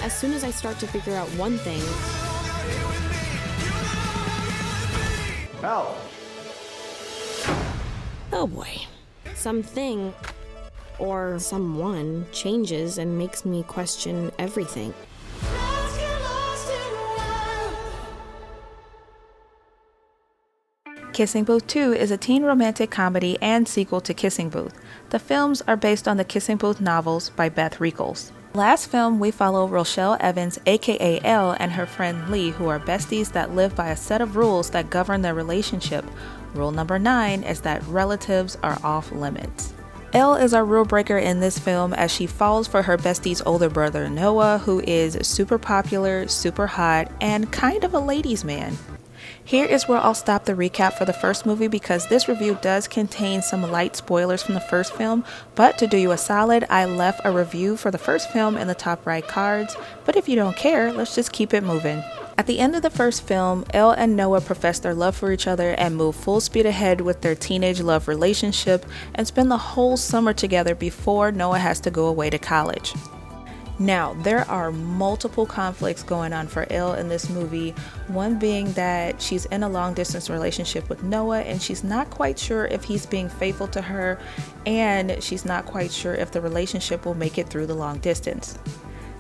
As soon as I start to figure out one thing, Help! oh boy, something or someone changes and makes me question everything. Kissing Booth 2 is a teen romantic comedy and sequel to Kissing Booth. The films are based on the Kissing Booth novels by Beth Reekles. Last film, we follow Rochelle Evans, aka Elle, and her friend Lee, who are besties that live by a set of rules that govern their relationship. Rule number 9 is that relatives are off limits. Elle is our rule breaker in this film as she falls for her bestie's older brother Noah, who is super popular, super hot, and kind of a ladies' man. Here is where I'll stop the recap for the first movie because this review does contain some light spoilers from the first film, but to do you a solid, I left a review for the first film in the top right cards, but if you don't care, let's just keep it moving. At the end of the first film, Elle and Noah profess their love for each other and move full speed ahead with their teenage love relationship and spend the whole summer together before Noah has to go away to college. Now, there are multiple conflicts going on for Elle in this movie, one being that she's in a long-distance relationship with Noah and she's not quite sure if he's being faithful to her, and she's not quite sure if the relationship will make it through the long distance.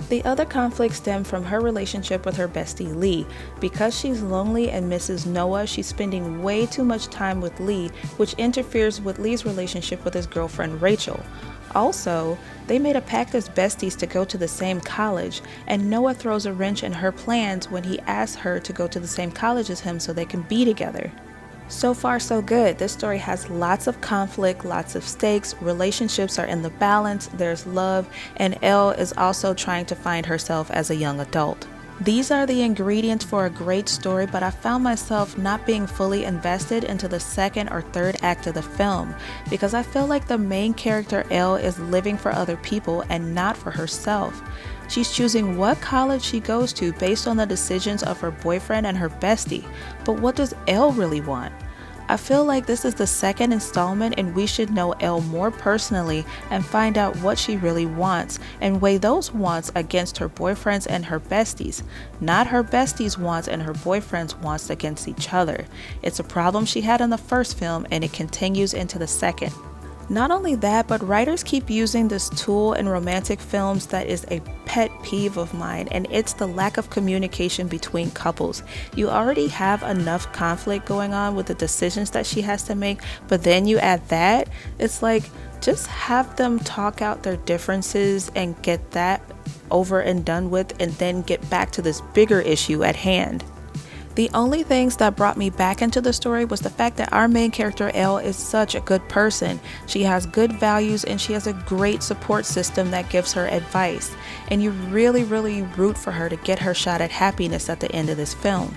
The other conflicts stem from her relationship with her bestie Lee. Because she's lonely and misses Noah, she's spending way too much time with Lee, which interferes with Lee's relationship with his girlfriend Rachel. Also, they made a pact as besties to go to the same college, and Noah throws a wrench in her plans when he asks her to go to the same college as him so they can be together. So far so good. This story has lots of conflict, lots of stakes, relationships are in the balance, there's love, and Elle is also trying to find herself as a young adult. These are the ingredients for a great story, but I found myself not being fully invested into the second or third act of the film because I feel like the main character Elle is living for other people and not for herself. She's choosing what college she goes to based on the decisions of her boyfriend and her bestie, but what does Elle really want? I feel like this is the second installment and we should know Elle more personally and find out what she really wants and weigh those wants against her boyfriends and her besties, not her besties' wants and her boyfriend's wants against each other. It's a problem she had in the first film and it continues into the second. Not only that, but writers keep using this tool in romantic films that is a pet peeve of mine, and it's the lack of communication between couples. You already have enough conflict going on with the decisions that she has to make, but then you add that, it's like, just have them talk out their differences and get that over and done with, and then get back to this bigger issue at hand. The only things that brought me back into the story was the fact that our main character Elle is such a good person. She has good values and she has a great support system that gives her advice. And you really root for her to get her shot at happiness at the end of this film.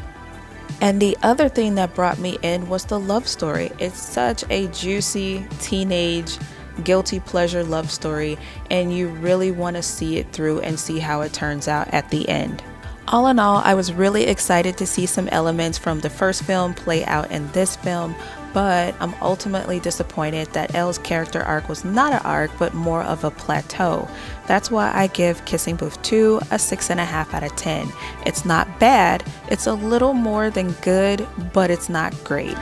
And the other thing that brought me in was the love story. It's such a juicy teenage guilty pleasure love story, and you really want to see it through and see how it turns out at the end. All in all, I was really excited to see some elements from the first film play out in this film, but I'm ultimately disappointed that Elle's character arc was not an arc, but more of a plateau. That's why I give Kissing Booth 2 a 6.5 out of 10. It's not bad, it's a little more than good, but it's not great.